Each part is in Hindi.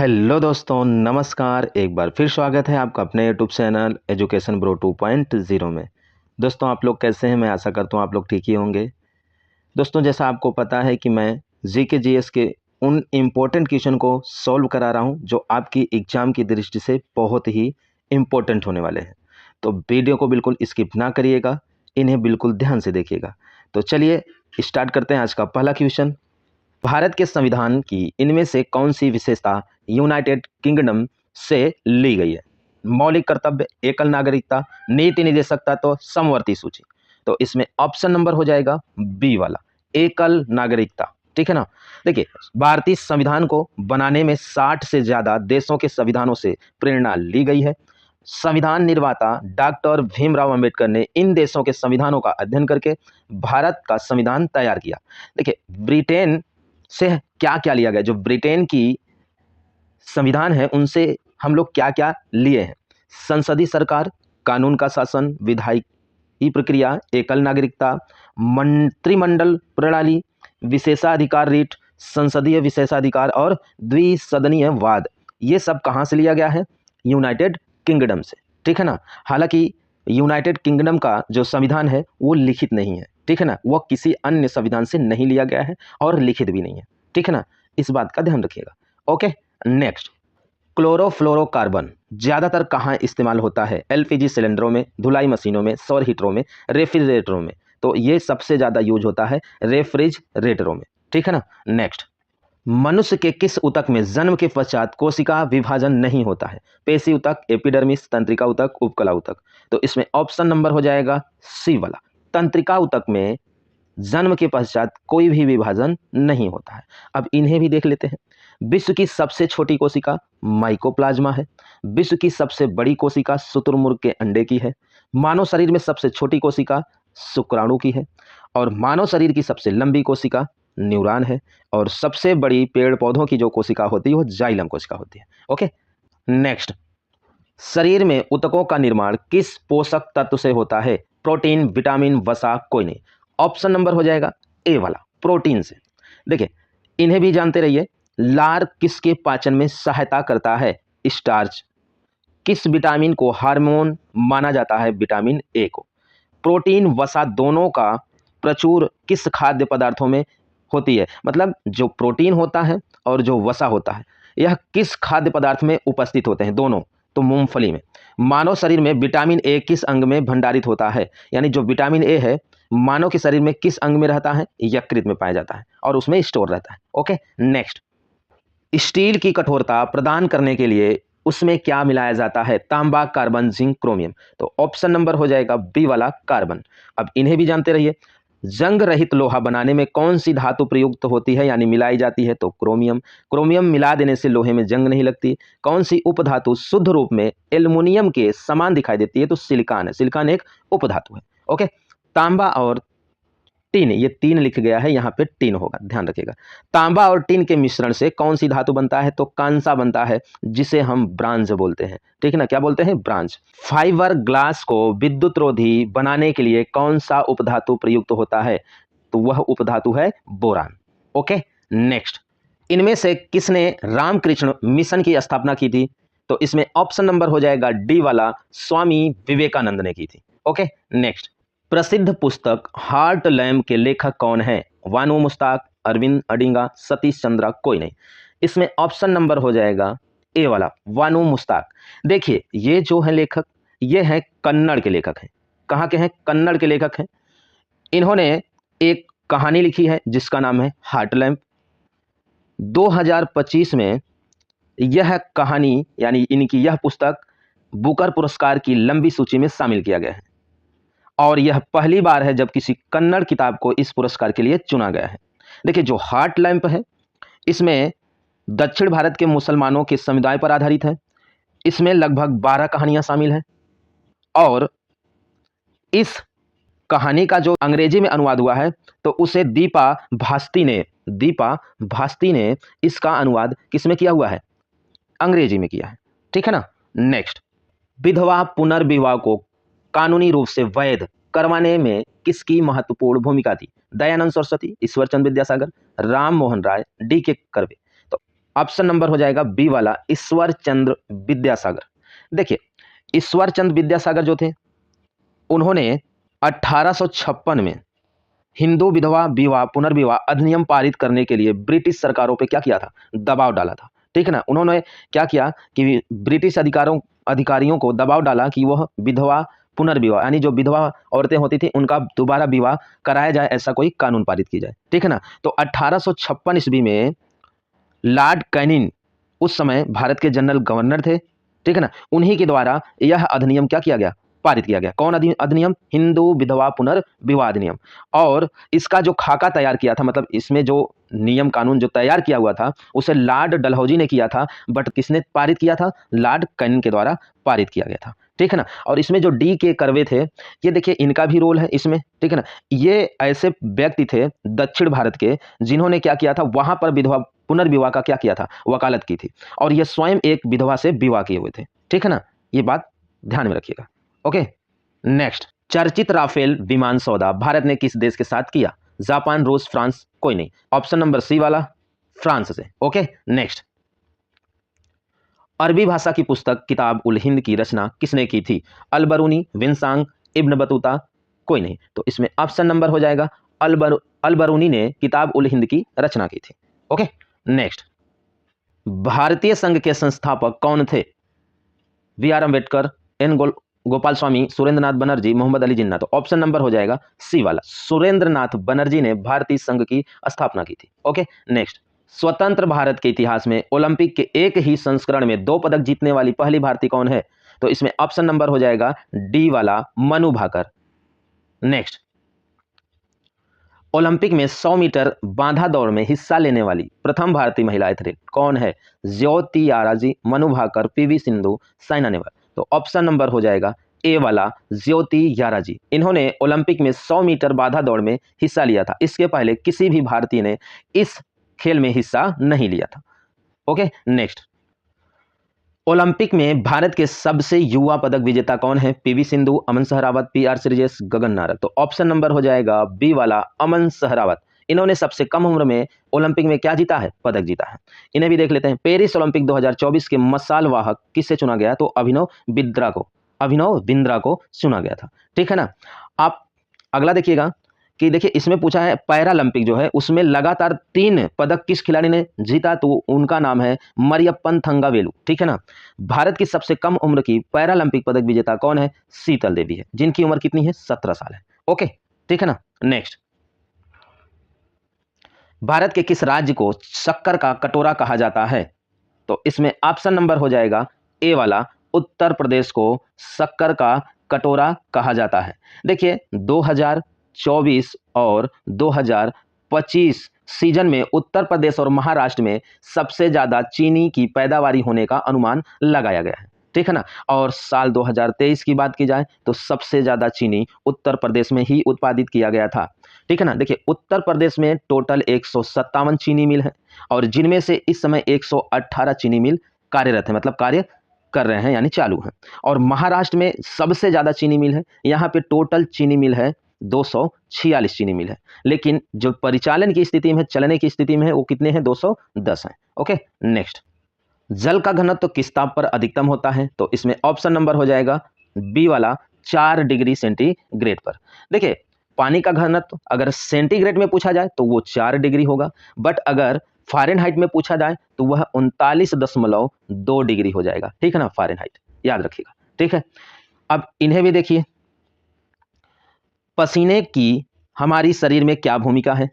हेलो दोस्तों, नमस्कार। एक बार फिर स्वागत है आपका अपने यूट्यूब चैनल एजुकेशन ब्रो 2.0 में। दोस्तों, आप लोग कैसे हैं? मैं आशा करता हूँ आप लोग ठीक ही होंगे। दोस्तों, जैसा आपको पता है कि मैं जीके जीएस के उन इम्पोर्टेंट क्वेश्चन को सॉल्व करा रहा हूँ जो आपकी एग्जाम की दृष्टि से बहुत ही इम्पोर्टेंट होने वाले हैं। तो वीडियो को बिल्कुल स्किप ना करिएगा, इन्हें बिल्कुल ध्यान से देखिएगा। तो चलिए स्टार्ट करते हैं आज का पहला क्वेश्चन। भारत के संविधान की इनमें से कौन सी विशेषता यूनाइटेड किंगडम से ली गई है? मौलिक कर्तव्य, एकल नागरिकता, नीति निर्देशक तत्व, समवर्ती सूची। तो इसमें ऑप्शन नंबर हो जाएगा बी वाला, एकल नागरिकता। ठीक है ना। देखिए, भारतीय संविधान को बनाने में 60 से ज्यादा देशों के संविधानों से प्रेरणा ली गई है। संविधान निर्माता डॉक्टर भीमराव अंबेडकर ने इन देशों के संविधानों का अध्ययन करके भारत का संविधान तैयार किया। देखिए, ब्रिटेन से क्या क्या लिया गया? जो ब्रिटेन की संविधान है उनसे हम लोग क्या क्या लिए हैं? संसदीय सरकार, कानून का शासन, विधायी प्रक्रिया, एकल नागरिकता, मंत्रिमंडल प्रणाली, विशेषाधिकार रीट, संसदीय विशेषाधिकार और द्विसदनीय वाद। ये सब कहाँ से लिया गया है? यूनाइटेड किंगडम से। ठीक है ना। हालांकि यूनाइटेड किंगडम का जो संविधान है वो लिखित नहीं है। ठीक है ना। वह किसी अन्य संविधान से नहीं लिया गया है और लिखित भी नहीं है। ठीक है ना। इस बात का ध्यान रखिएगा। Okay, next. क्लोरोफ्लोरोकार्बन ज्यादातर कहाँ इस्तेमाल होता है? एलपीजी सिलेंडरों में, धुलाई मशीनों में, सौर हीटरों में, रेफ्रिजरेटरों में। तो ये सबसे ज्यादा यूज होता है रेफ्रिजरेटरों में। ठीक है ना। नेक्स्ट। मनुष्य के किस ऊतक में जन्म के पश्चात कोशिका विभाजन नहीं होता है? पेशी ऊतक, एपिडर्मिस, तंत्रिका ऊतक, उपकला ऊतक। तो इसमें ऑप्शन नंबर हो जाएगा सी वाला, तंत्रिका ऊतक में जन्म के पश्चात कोई भी विभाजन नहीं होता है। अब इन्हें भी देख लेते हैं। विश्व की सबसे छोटी कोशिका माइकोप्लाज्मा है। विश्व की सबसे बड़ी कोशिका शुतुरमुर्ग के अंडे की है। मानव शरीर में सबसे छोटी कोशिका शुक्राणु की है। और मानव शरीर की सबसे लंबी कोशिका न्यूरॉन है। और सबसे बड़ी पेड़ पौधों की जो कोशिका होती है वो जाइलम कोशिका होती है। Okay, next. शरीर में ऊतकों का निर्माण किस पोषक तत्व से होता है? प्रोटीन, विटामिन, वसा, कोई नहीं। ऑप्शन नंबर हो जाएगा ए वाला, प्रोटीन से। देखिए, इन्हें भी जानते रहिए। लार किसके पाचन में सहायता करता है? स्टार्च। किस विटामिन को हार्मोन माना जाता है? विटामिन ए को। प्रोटीन, वसा दोनों का प्रचुर किस खाद्य पदार्थों में होती है? मतलब जो प्रोटीन होता है और जो वसा होता है यह किस खाद्य पदार्थ में उपस्थित होते हैं? दोनों। तो मूंगफली में। मानव शरीर में विटामिन ए किस अंग में भंडारित होता है? यानी जो विटामिन ए है मानव के शरीर में किस अंग में रहता है? यकृत में पाया जाता है और उसमें स्टोर रहता है। Okay, next. स्टील की कठोरता प्रदान करने के लिए उसमें क्या मिलाया जाता है? तांबा, कार्बन, जिंक, क्रोमियम। तो ऑप्शन नंबर हो जाएगा बी वाला, कार्बन। अब इन्हें भी जानते रहिए। जंग रहित लोहा बनाने में कौन सी धातु प्रयुक्त होती है यानी मिलाई जाती है? तो क्रोमियम। क्रोमियम मिला देने से लोहे में जंग नहीं लगती। कौन सी उपधातु शुद्ध रूप में एल्युमिनियम के समान दिखाई देती है? तो सिलिकॉन है। सिलिकॉन एक उपधातु है। ओके, तांबा और टीन, ये तीन लिख गया है, यहाँ पे टीन होगा, ध्यान रखिएगा। तांबा और टीन के मिश्रण से कौन सी धातु बनता है? तो कांसा बनता है, जिसे हम ब्रांज बोलते हैं। ठीक है ना। क्या बोलते हैं? ब्रांज। फाइबर ग्लास को विद्युत रोधी बनाने के लिए कौन सा उपधातु प्रयुक्त होता है? तो वह उपधातु है बोरान। Okay, next. इनमें से किसने रामकृष्ण मिशन की स्थापना की थी? तो इसमें ऑप्शन नंबर हो जाएगा डी वाला, स्वामी विवेकानंद ने की थी। Okay, next. प्रसिद्ध पुस्तक हार्ट लैम्प के लेखक कौन है? वानू मुश्ताक, अरविंद अडिगा, सतीश चंद्रा, कोई नहीं। इसमें ऑप्शन नंबर हो जाएगा ए वाला, वानू मुश्ताक। देखिए, ये जो है लेखक, ये है कन्नड़ के लेखक हैं। कहाँ के हैं? कन्नड़ के लेखक हैं। इन्होंने एक कहानी लिखी है जिसका नाम है हार्ट लैम्प। 2025 में यह कहानी यानी इनकी यह पुस्तक बुकर पुरस्कार की लंबी सूची में शामिल किया गया है। और यह पहली बार है जब किसी कन्नड़ किताब को इस पुरस्कार के लिए चुना गया है। देखिए, जो हार्ट लैम्प है इसमें दक्षिण भारत के मुसलमानों के समुदाय पर आधारित है। इसमें लगभग 12 कहानियां शामिल हैं। और इस कहानी का जो अंग्रेजी में अनुवाद हुआ है तो उसे दीपा भास्ती ने इसका अनुवाद किसमें किया हुआ है? अंग्रेजी में किया है। ठीक है ना। नेक्स्ट। विधवा पुनर्विवाह को कानूनी रूप से वैध करवाने में किसकी महत्वपूर्ण भूमिका थी? दयानंद सरस्वती, ईश्वर चंद्र विद्यासागर, राम मोहन राय, डी के कर्वे। तो ऑप्शन नंबर हो जाएगा बी वाला ईश्वर चंद्र विद्यासागर। देखिए ईश्वर चंद्र विद्यासागर जो थे उन्होंने 1856 में हिंदू विधवा विवाह पुनर्विवाह अधिनियम पारित करने के लिए ब्रिटिश सरकारों पे क्या किया था, दबाव डाला था। ठीक है ना, उन्होंने क्या किया कि ब्रिटिश अधिकारियों को दबाव डाला कि वह विधवा पुनर्विवाह यानी जो विधवा औरतें होती थी उनका दोबारा विवाह कराया जाए, ऐसा कोई कानून पारित की जाए। ठीक है ना, तो 1856 ईस्वी में लॉर्ड कैनिंग उस समय भारत के जनरल गवर्नर थे। ठीक है ना, उन्हीं के द्वारा यह अधिनियम क्या किया गया, पारित किया गया। कौन अधिनियम, हिंदू विधवा पुनर्विवाह अधिनियम। और इसका जो खाका तैयार किया था, मतलब इसमें जो नियम कानून जो तैयार किया हुआ था उसे लॉर्ड डलहौजी ने किया था, बट किसने पारित किया था, लॉर्ड कैनिंग के द्वारा पारित किया गया था। ठीक है ना, और इसमें जो डी के कर्वे थे ये देखिए इनका भी रोल है इसमें। ठीक है ना, ये ऐसे व्यक्ति थे दक्षिण भारत के जिन्होंने क्या किया था, वहां पर विधवा पुनर्विवाह का क्या किया था, वकालत की थी, और ये स्वयं एक विधवा से विवाह किए हुए थे। ठीक है ना, ये बात ध्यान में रखिएगा। ओके नेक्स्ट, चर्चित राफेल विमान सौदा भारत ने किस देश के साथ किया, जापान, रूस, फ्रांस, कोई नहीं। ऑप्शन नंबर सी वाला फ्रांस से। ओके नेक्स्ट, अरबी भाषा की पुस्तक किताब उल हिंद की रचना किसने की थी, अलबरूनी, विंसांग, इब्न बतूता, कोई नहीं। तो इसमें ऑप्शन नंबर हो जाएगा अलबरूनी ने किताब उल हिंद की रचना की थी। ओके नेक्स्ट, भारतीय संघ के संस्थापक कौन थे, B R Ambedkar, N Gopalaswami, Surendranath Banerjee, Mohammad Ali Jinnah. तो ऑप्शन नंबर हो जाएगा सी वाला, सुरेंद्रनाथ बनर्जी ने भारतीय संघ की स्थापना की थी। ओके नेक्स्ट, स्वतंत्र भारत के इतिहास में ओलंपिक के एक ही संस्करण में 2 पदक जीतने वाली पहली भारतीय कौन है, तो इसमें ऑप्शन नंबर हो जाएगा डी वाला, मनु भाकर। नेक्स्ट, ओलंपिक में 100 मीटर बांधा दौड़ में हिस्सा लेने वाली प्रथम भारतीय महिला एथलीट कौन है, ज्योति याराजी, मनु भाकर, पीवी सिंधु, साइना नेहवाल। तो ऑप्शन नंबर हो जाएगा ए वाला, ज्योति याराजी। इन्होंने ओलंपिक में 100 मीटर बाधा दौड़ में हिस्सा लिया था, इसके पहले किसी भी भारतीय ने इस खेल में हिस्सा नहीं लिया था। ओके नेक्स्ट, ओलंपिक में भारत के सबसे युवा पदक विजेता कौन है, पीवी सिंधु, अमन सहरावत, पीआर श्रीजेश, गगन नारंग। तो ऑप्शन नंबर हो जाएगा बी वाला, अमन सहरावत। इन्होंने सबसे कम उम्र में ओलंपिक में क्या जीता है, पदक जीता है। इन्हें भी देख लेते हैं। पेरिस ओलंपिक 2024 के मसाल वाहक किससे चुना गया, तो अभिनव बिंद्रा को चुना गया था। ठीक है ना, आप अगला देखिएगा कि देखिए इसमें पूछा है पैरालंपिक जो है उसमें लगातार 3 पदक किस खिलाड़ी ने जीता, तो उनका नाम है मरियप्पन थंगावेलु। ठीक है ना, भारत की सबसे कम उम्र की पैरालंपिक पदक विजेता कौन है, शीतल देवी है, जिनकी उम्र कितनी है, 17 साल है। ओके ठीक है ना। नेक्स्ट, भारत के किस राज्य को शक्कर का कटोरा कहा जाता है, तो इसमें ऑप्शन नंबर हो जाएगा ए वाला, उत्तर प्रदेश को शक्कर का कटोरा कहा जाता है। देखिए 2024 और 2025 सीजन में उत्तर प्रदेश और महाराष्ट्र में सबसे ज्यादा चीनी की पैदावारी होने का अनुमान लगाया गया है। ठीक है ना, और साल 2023 की बात की जाए तो सबसे ज्यादा चीनी उत्तर प्रदेश में ही उत्पादित किया गया था। ठीक है ना, देखिए उत्तर प्रदेश में टोटल 157 चीनी मिल है और जिनमें से इस समय 118 चीनी मिल कार्यरत है, मतलब कार्य कर रहे हैं यानी चालू हैं। और महाराष्ट्र में सबसे ज्यादा चीनी मिल है, यहाँ पे टोटल चीनी मिल है 246 चीनी मिल है, लेकिन जो परिचालन की स्थिति में, चलने की स्थिति में है, वो कितने हैं, 210 हैं। ओके नेक्स्ट, जल का घनत्व किस ताप पर अधिकतम होता है, तो इसमें ऑप्शन नंबर हो जाएगा बी वाला, 4 डिग्री सेंटीग्रेड पर। देखिए पानी का घनत्व अगर सेंटीग्रेड में पूछा जाए तो वो 4 डिग्री होगा, बट अगर फ़ारेनहाइट में पूछा जाए तो वह 39.2 डिग्री हो जाएगा। ठीक है ना, फ़ारेनहाइट याद रखिएगा। ठीक है, अब इन्हें भी देखिए, पसीने की हमारी शरीर में क्या भूमिका है,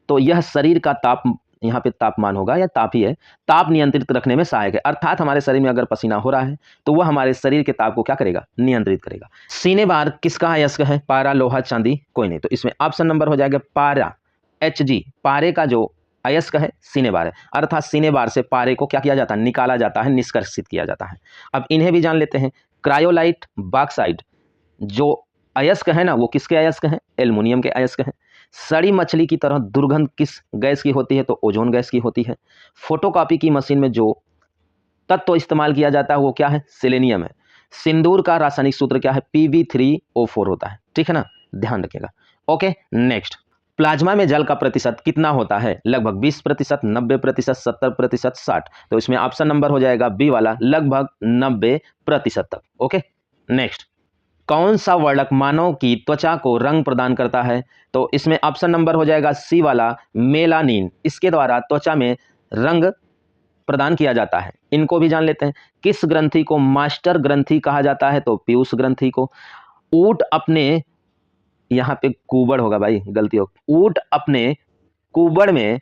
तो यह शरीर का ताप, यहाँ पे तापमान होगा या ताप ही है, ताप नियंत्रित रखने में सहायक है। अर्थात हमारे शरीर में अगर पसीना हो रहा है तो वह हमारे शरीर के ताप को क्या करेगा, नियंत्रित करेगा। सीने बार किसका अयस्क है, पारा, लोहा, चांदी, कोई नहीं। तो इसमें ऑप्शन नंबर हो जाएगा पारा, Hg, पारे का जो अयस्क है सीने बार है, अर्थात सीने बार से पारे को क्या किया जाता है, निकाला जाता है, निष्कर्षित किया जाता है। अब इन्हें भी जान लेते हैं। क्रायोलाइट, बॉक्साइट जो अयस्क है ना, वो किसके अयस्क हैं, एल्युमिनियम के अयस्क हैं। सड़ी मछली की तरह दुर्गंध किस गैस की होती है, तो ओजोन गैस की होती है। फोटोकॉपी की मशीन में जो तत्व इस्तेमाल किया जाता है वो क्या है, सेलेनियम है। सिंदूर का रासायनिक सूत्र क्या है, Pb3O4 होता है। ठीक है ना, ध्यान रखिएगा। ओके नेक्स्ट, प्लाज्मा में जल का प्रतिशत कितना होता है? लगभग 20%, 90%, 70%, 60। तो इसमें ऑप्शन नंबर हो जाएगा बी वाला, लगभग 90% तक। ओके, नेक्स्ट, कौन सा वर्णक मानव की त्वचा को रंग प्रदान करता है? तो इसमें ऑप्शन नंबर हो जाएगा सी वाला, मेलानिन। इसके द्वारा त्वचा में रंग प्रदान किया जाता है। इनको भी जान लेते हैं। किस ग्रंथि को मास्टर ग्रंथि कहा जाता है? तो पीयूष ग्रंथि को। ऊंट अपने, यहां पे कुबड़ होगा भाई, गलती हो, ऊंट अपने कुबड़ में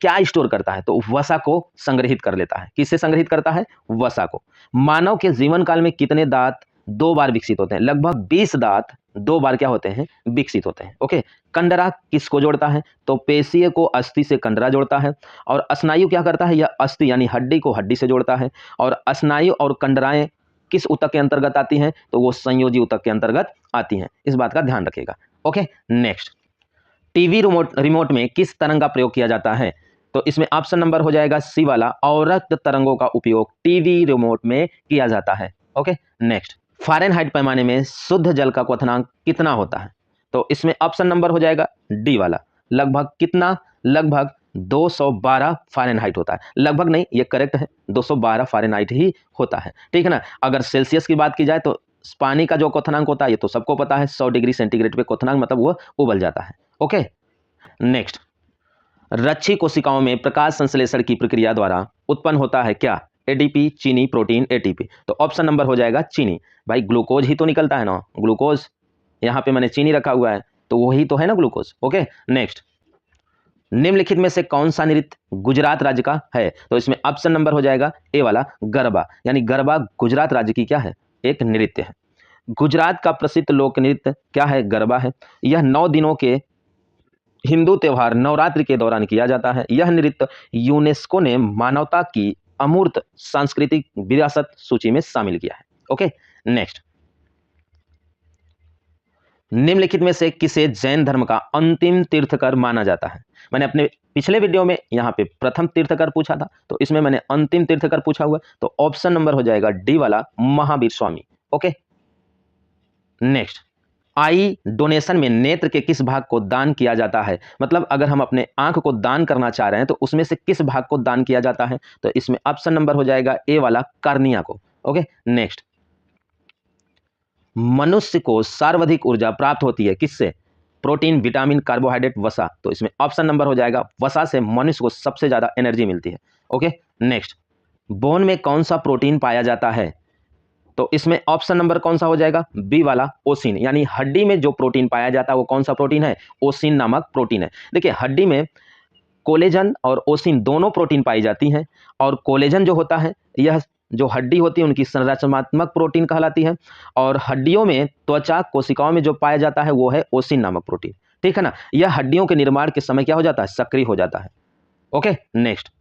क्या स्टोर करता है? तो वसा को संग्रहित कर लेता है। किससे संग्रहित करता है? वसा को। मानव के जीवन काल में कितने दांत 2 बार विकसित होते हैं? लगभग 20 दांत 2 बार क्या होते हैं? विकसित होते हैं। ओके, कंडरा किसको जोड़ता है? तो पेशीय को अस्थि से कंडरा जोड़ता है। और स्नायु क्या करता है? यह अस्थि यानी हड्डी को हड्डी से जोड़ता है। और स्नायु और कंडराएं किस ऊतक के अंतर्गत आती हैं? तो वो संयोजी ऊतक के अंतर्गत आती हैं। इस बात का ध्यान रखिएगा। ओके, नेक्स्ट, टीवी रिमोट में किस तरंग का प्रयोग किया जाता है? तो इसमें ऑप्शन नंबर हो जाएगा सी वाला, अवरक्त तरंगों का उपयोग टीवी रिमोट में किया जाता है। ओके, नेक्स्ट, फ़ारेनहाइट पैमाने में शुद्ध जल का क्वथनांक कितना होता है? तो इसमें ऑप्शन नंबर हो जाएगा डी वाला, लगभग कितना? लगभग 212 फ़ारेनहाइट होता है। लगभग नहीं, ये करेक्ट है, 212 फ़ारेनहाइट ही होता है। ठीक है ना। अगर सेल्सियस की बात की जाए तो पानी का जो क्वथनांक होता है ये तो सबको पता है, 100 डिग्री सेंटीग्रेड पे क्वथनांक मतलब वो उबल जाता है। ओके, नेक्स्ट, रच्छी कोशिकाओं में प्रकाश संश्लेषण की प्रक्रिया द्वारा उत्पन्न होता है क्या? एडीपी, चीनी, प्रोटीन, एटीपी। तो ऑप्शन नंबर हो जाएगा चीनी। भाई ग्लूकोज ही तो निकलता है ना, ग्लूकोज, यहाँ पे मैंने चीनी रखा हुआ है तो वही तो है ना ग्लूकोज। ओके, नेक्स्ट, निम्नलिखित में से कौन सा नृत्य गुजरात राज्य का है? तो इसमें ऑप्शन नंबर हो जाएगा ए वाला, गरबा। यानी गरबा गुजरात राज्य की क्या है? एक नृत्य है। गुजरात का प्रसिद्ध लोक नृत्य क्या है? गरबा है। यह 9 दिनों के हिंदू त्योहार नवरात्रि के दौरान किया जाता है। यह नृत्य यूनेस्को ने मानवता की अमूर्त सांस्कृतिक विरासत सूची में शामिल किया है। ओके, नेक्स्ट, निम्नलिखित में से किसे जैन धर्म का अंतिम तीर्थकर माना जाता है? मैंने अपने पिछले वीडियो में यहाँ पे प्रथम तीर्थकर पूछा था, तो इसमें मैंने अंतिम तीर्थकर पूछा हुआ, तो ऑप्शन नंबर हो जाएगा डी वाला, महावीर स्वामी। ओके, नेक्स्ट, आई डोनेशन में नेत्र के किस भाग को दान किया जाता है? मतलब अगर हम अपने आंख को दान करना चाह रहे हैं तो उसमें से किस भाग को दान किया जाता है? तो इसमें ऑप्शन नंबर हो जाएगा ए वाला, कार्निया को। ओके, नेक्स्ट, मनुष्य को सर्वाधिक ऊर्जा प्राप्त होती है किससे? प्रोटीन, विटामिन, कार्बोहाइड्रेट, वसा। तो इसमें ऑप्शन नंबर हो जाएगा वसा से मनुष्य को सबसे ज्यादा एनर्जी मिलती है। ओके, नेक्स्ट, बोन में कौन सा प्रोटीन पाया जाता है? तो इसमें ऑप्शन नंबर कौन सा हो जाएगा? बी वाला, ओसिन। यानी हड्डी में जो प्रोटीन पाया जाता है वो कौन सा प्रोटीन है? ओसिन नामक प्रोटीन है। देखिए, हड्डी में कोलेजन और ओसिन दोनों प्रोटीन पाई जाती हैं। और कोलेजन जो होता है, यह जो हड्डी होती है उनकी संरचनात्मक प्रोटीन कहलाती है। और हड्डियों में, त्वचा कोशिकाओं में जो पाया जाता है वो है ओसिन नामक प्रोटीन। ठीक है ना। यह हड्डियों के निर्माण के समय क्या हो जाता है? सक्रिय हो जाता है। ओके, नेक्स्ट,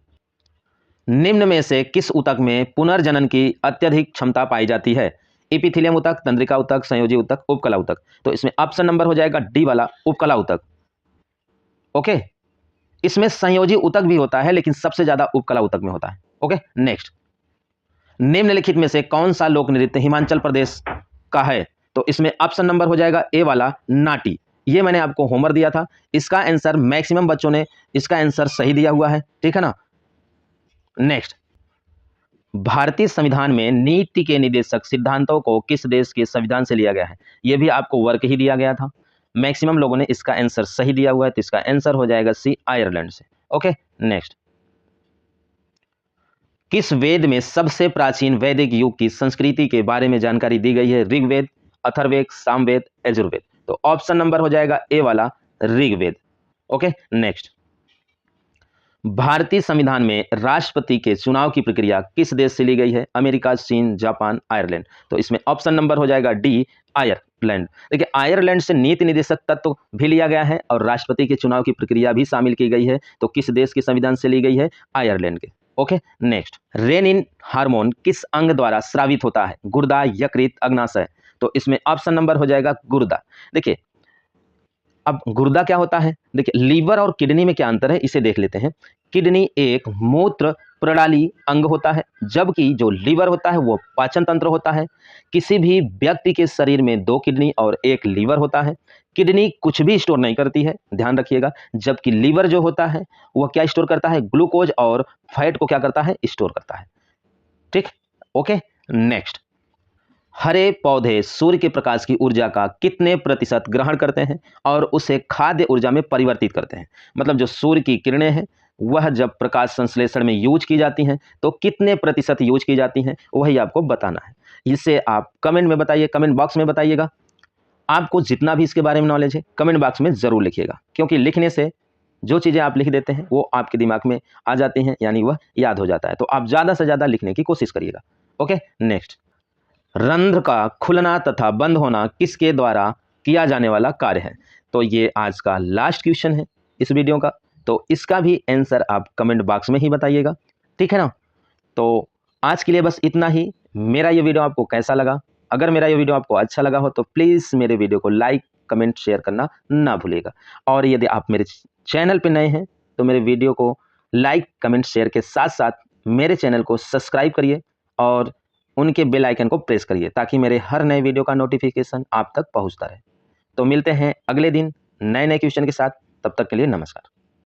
निम्न में से किस ऊतक में पुनर्जनन की अत्यधिक क्षमता पाई जाती है? एपिथेलियम ऊतक, तंत्रिका ऊतक, संयोजी ऊतक, उपकला ऊतक। तो इसमें ऑप्शन नंबर हो जाएगा डी वाला, उपकला ऊतक। ओके, इसमें संयोजी ऊतक भी होता है लेकिन सबसे ज्यादा उपकला ऊतक में होता है। ओके, नेक्स्ट, निम्नलिखित में से कौन सा लोक नृत्य हिमाचल प्रदेश का है? तो इसमें ऑप्शन नंबर हो जाएगा ए वाला, नाटी। ये मैंने आपको होमवर्क दिया था, इसका आंसर मैक्सिमम बच्चों ने इसका आंसर सही दिया हुआ है। ठीक है ना। नेक्स्ट, भारतीय संविधान में नीति के निर्देशक सिद्धांतों को किस देश के संविधान से लिया गया है? यह भी आपको वर्क ही दिया गया था। मैक्सिमम लोगों ने इसका आंसर सही दिया हुआ है, तो इसका आंसर हो जाएगा सी, आयरलैंड से। ओके, नेक्स्ट, किस वेद में सबसे प्राचीन वैदिक युग की संस्कृति के बारे में जानकारी दी गई है? ऋग्वेद, अथर्ववेद, सामवेद, यजुर्वेद। तो ऑप्शन नंबर हो जाएगा ए वाला, ऋग्वेद। ओके, नेक्स्ट, भारतीय संविधान में राष्ट्रपति के चुनाव की प्रक्रिया किस देश से ली गई है? अमेरिका, चीन, जापान, आयरलैंड। तो इसमें ऑप्शन नंबर हो जाएगा डी, आयरलैंड। देखिए, आयरलैंड से नीति निर्देशक तत्व भी लिया गया है और राष्ट्रपति के चुनाव की प्रक्रिया भी शामिल की गई है। तो किस देश के संविधान से ली गई है? आयरलैंड के। ओके, नेक्स्ट, रेनिन हार्मोन किस अंग द्वारा स्रावित होता है? गुर्दा, यकृत, अग्नाशय। तो इसमें ऑप्शन नंबर हो जाएगा गुर्दा। देखिए, अब गुर्दा क्या होता है? देखिए, लीवर और किडनी में क्या अंतर है इसे देख लेते हैं। किडनी एक मूत्र प्रणाली अंग होता है, जबकि जो लीवर होता है वो पाचन तंत्र होता है। किसी भी व्यक्ति के शरीर में 2 किडनी और 1 लीवर होता है। किडनी कुछ भी स्टोर नहीं करती है, ध्यान रखिएगा, जबकि लीवर जो होता है वह क्या स्टोर करता है, ग्लूकोज और फैट को क्या करता है, स्टोर करता है। ठीक, ओके। नेक्स्ट, हरे पौधे सूर्य के प्रकाश की ऊर्जा का कितने प्रतिशत ग्रहण करते हैं और उसे खाद्य ऊर्जा में परिवर्तित करते हैं। मतलब जो सूर्य की किरणें हैं वह जब प्रकाश संश्लेषण में यूज की जाती हैं तो कितने प्रतिशत यूज की जाती हैं, वही आपको बताना है। इसे आप कमेंट में बताइए, कमेंट बॉक्स में बताइएगा। आपको जितना भी इसके बारे में नॉलेज है कमेंट बॉक्स में ज़रूर लिखिएगा, क्योंकि लिखने से जो चीज़ें आप लिख देते हैं वो आपके दिमाग में आ जाती हैं, यानी वह याद हो जाता है। तो आप ज़्यादा से ज़्यादा लिखने की कोशिश करिएगा। ओके। नेक्स्ट, रंध्र का खुलना तथा बंद होना किसके द्वारा किया जाने वाला कार्य है। तो ये आज का लास्ट क्वेश्चन है इस वीडियो का, तो इसका भी आंसर आप कमेंट बॉक्स में ही बताइएगा, ठीक है ना। तो आज के लिए बस इतना ही। मेरा ये वीडियो आपको कैसा लगा, अगर मेरा ये वीडियो आपको अच्छा लगा हो तो प्लीज़ मेरे वीडियो को लाइक कमेंट शेयर करना ना भूलिएगा। और यदि आप मेरे चैनल पर नए हैं तो मेरे वीडियो को लाइक कमेंट शेयर के साथ साथ मेरे चैनल को सब्सक्राइब करिए और उनके बेल आइकन को प्रेस करिए, ताकि मेरे हर नए वीडियो का नोटिफिकेशन आप तक पहुंचता रहे। तो मिलते हैं अगले दिन नए नए क्वेश्चन के साथ, तब तक के लिए नमस्कार।